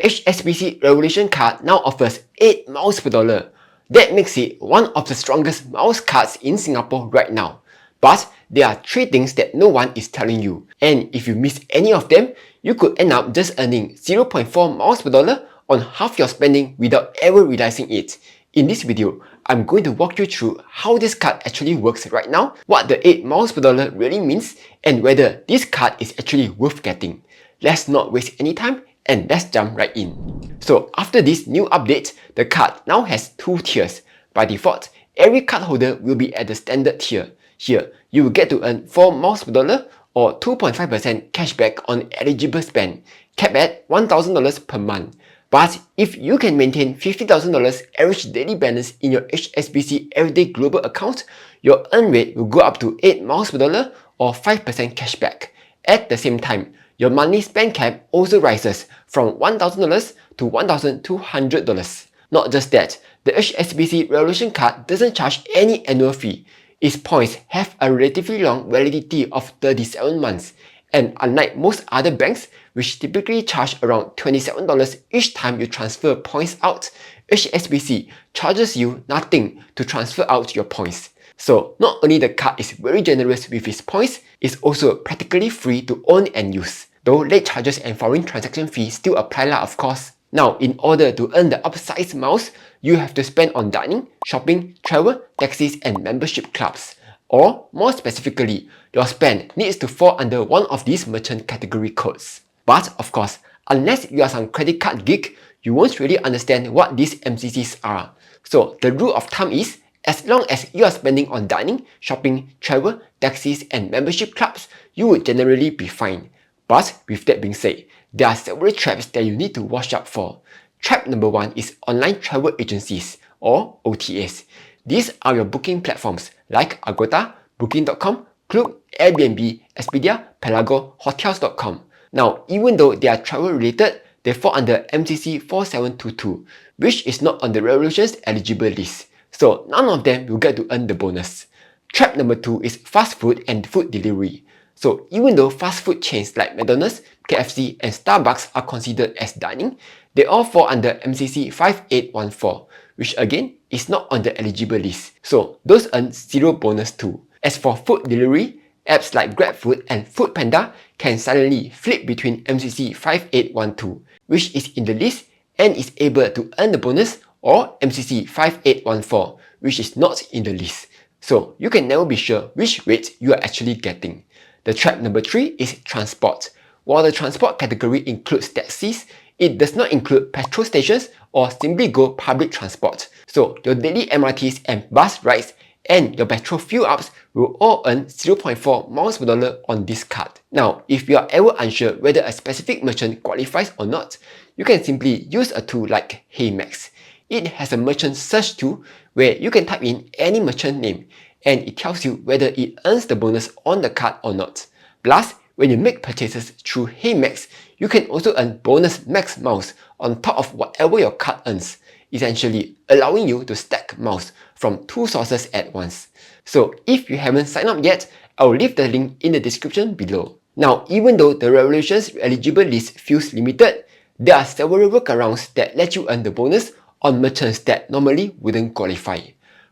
HSBC Revolution card now offers 8 miles per dollar. That makes it one of the strongest miles cards in Singapore right now. But there are 3 things that no one is telling you. And if you miss any of them, you could end up just earning 0.4 miles per dollar on half your spending without ever realizing it. In this video, I'm going to walk you through how this card actually works right now, what the 8 miles per dollar really means, and whether this card is actually worth getting. Let's not waste any time and let's jump right in. So after this new update, the card now has 2 tiers. By default, every card holder will be at the standard tier. Here, you will get to earn 4 miles per dollar or 2.5% cashback on eligible spend, capped at $1,000 per month. But if you can maintain $50,000 average daily balance in your HSBC Everyday Global account, your earn rate will go up to 8 miles per dollar or 5% cashback. At the same time, your monthly spend cap also rises from $1,000 to $1,200. Not just that, the HSBC Revolution card doesn't charge any annual fee. Its points have a relatively long validity of 37 months, and unlike most other banks, which typically charge around $27 each time you transfer points out, HSBC charges you nothing to transfer out your points. So not only the card is very generous with its points, it's also practically free to own and use. Though late charges and foreign transaction fees still apply of course. Now, in order to earn the upsized miles, you have to spend on dining, shopping, travel, taxis, and membership clubs. Or, more specifically, your spend needs to fall under one of these merchant category codes. But, of course, unless you are some credit card geek, you won't really understand what these MCCs are. So, the rule of thumb is, as long as you are spending on dining, shopping, travel, taxis, and membership clubs, you would generally be fine. But, with that being said, there are several traps that you need to watch out for. Trap number 1 is online travel agencies, or OTAs. These are your booking platforms like Agoda, Booking.com, Klook, Airbnb, Expedia, Pelago, Hotels.com. Now, even though they are travel related, they fall under MCC 4722, which is not on the Revolution's eligible list. So none of them will get to earn the bonus. Trap number 2 is fast food and food delivery. So even though fast food chains like McDonald's, KFC, and Starbucks are considered as dining, they all fall under MCC 5814, which again is not on the eligible list. So those earn 0 bonus too. As for food delivery, apps like GrabFood and Foodpanda can suddenly flip between MCC 5812, which is in the list and is able to earn the bonus, or MCC 5814, which is not in the list. So you can never be sure which rate you are actually getting. The trap number 3 is transport. While the transport category includes taxis, it does not include petrol stations or simply go public transport. So your daily MRTs and bus rides and your petrol fuel ups will all earn 0.4 miles per dollar on this card. Now, if you are ever unsure whether a specific merchant qualifies or not, you can simply use a tool like HeyMax. It has a merchant search tool where you can type in any merchant name and it tells you whether it earns the bonus on the card or not. Plus, when you make purchases through HeyMax, you can also earn bonus max miles on top of whatever your card earns, essentially allowing you to stack miles from 2 sources at once. So if you haven't signed up yet, I'll leave the link in the description below. Now, even though the Revolution's eligible list feels limited, there are several workarounds that let you earn the bonus on merchants that normally wouldn't qualify.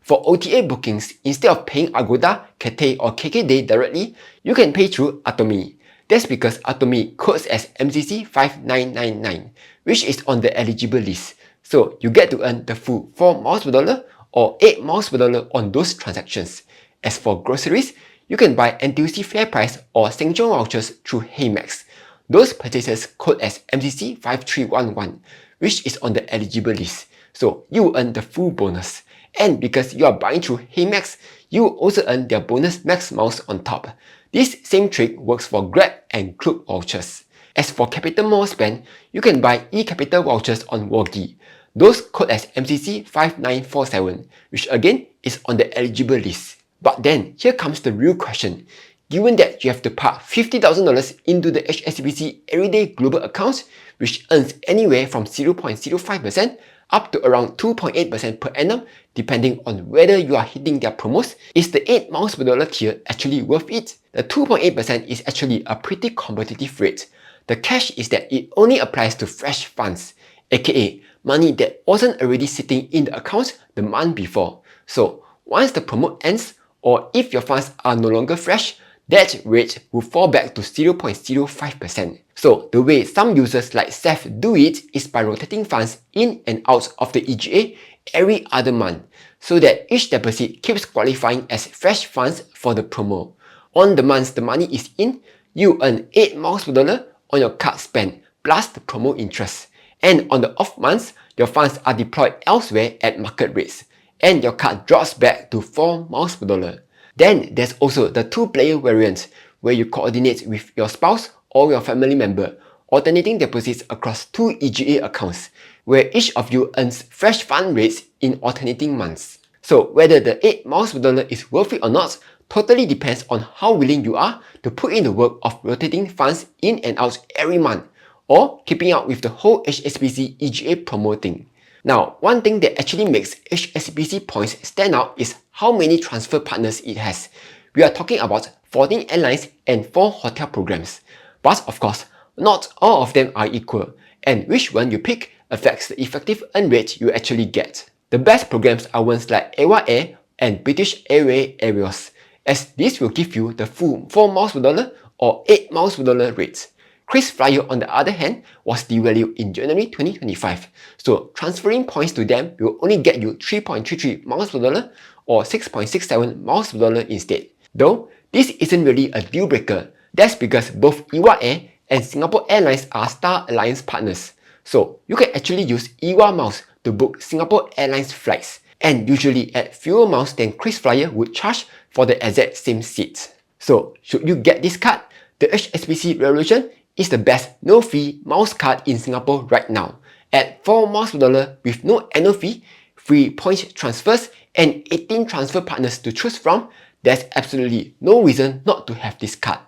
For OTA bookings, instead of paying Agoda, Cathay, or KKday directly, you can pay through Atomy. That's because Atomy codes as MCC 5999, which is on the eligible list. So you get to earn the full 4 miles per dollar or 8 miles per dollar on those transactions. As for groceries, you can buy NTUC FairPrice or Sheng vouchers through HeyMax. Those purchases code as MCC 5311, which is on the eligible list. So you will earn the full bonus. And because you are buying through HeyMax, you will also earn their bonus max miles on top. This same trick works for Grab and Klook vouchers. As for Capital Mall spend, you can buy eCapital vouchers on Worki. Those code as MCC 5947, which again is on the eligible list. But then, here comes the real question. Given that you have to park $50,000 into the HSBC Everyday Global account, which earns anywhere from 0.05% up to around 2.8% per annum, depending on whether you are hitting their promos, is the 8 miles per dollar tier actually worth it? The 2.8% is actually a pretty competitive rate. The catch is that it only applies to fresh funds, aka money that wasn't already sitting in the account the month before. So once the promo ends, or if your funds are no longer fresh, that rate will fall back to 0.05%. So the way some users like Seth do it is by rotating funds in and out of the EGA every other month, so that each deposit keeps qualifying as fresh funds for the promo. On the months the money is in, you earn 8 miles per dollar on your card spend plus the promo interest. And on the off months, your funds are deployed elsewhere at market rates, and your card drops back to 4 miles per dollar. Then there's also the 2-player variant, where you coordinate with your spouse or your family member, alternating deposits across 2 EGA accounts, where each of you earns fresh fund rates in alternating months. So whether the 8 miles per dollar is worth it or not totally depends on how willing you are to put in the work of rotating funds in and out every month, or keeping up with the whole HSBC EGA promo thing. Now, one thing that actually makes HSBC points stand out is how many transfer partners it has. We are talking about 14 airlines and 4 hotel programs. But of course, not all of them are equal, and which one you pick affects the effective earn rate you actually get. The best programs are ones like AWA Air and British Airways Aerials, as this will give you the full 4 miles per dollar or 8 miles per dollar rates. KrisFlyer, on the other hand, was devalued in January 2025, so transferring points to them will only get you 3.33 miles per dollar or 6.67 miles per dollar instead. Though, this isn't really a deal breaker. That's because both EWA Air and Singapore Airlines are Star Alliance partners, so you can actually use EWA miles to book Singapore Airlines flights, and usually at fewer miles than KrisFlyer would charge for the exact same seats. So should you get this card? The HSBC Revolution is the best no-fee miles card in Singapore right now. At 4 miles per dollar with no annual fee, free point transfers, and 18 transfer partners to choose from, there's absolutely no reason not to have this card.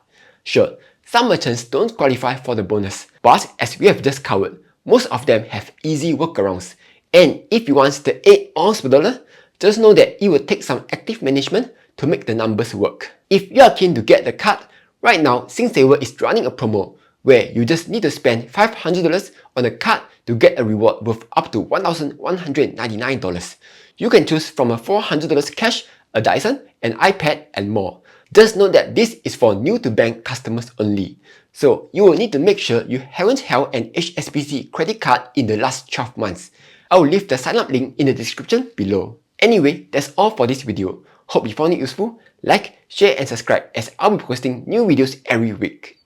Sure, some merchants don't qualify for the bonus, but as we have just covered, most of them have easy workarounds. And if you want the 8 miles per dollar, just know that it will take some active management to make the numbers work. If you are keen to get the card, right now SingSaver is running a promo where you just need to spend $500 on a card to get a reward worth up to $1,199. You can choose from a $400 cash, a Dyson, an iPad, and more. Just note that this is for new-to-bank customers only, so you will need to make sure you haven't held an HSBC credit card in the last 12 months. I will leave the sign-up link in the description below. Anyway, that's all for this video. Hope you found it useful. Like, share, and subscribe, as I'll be posting new videos every week.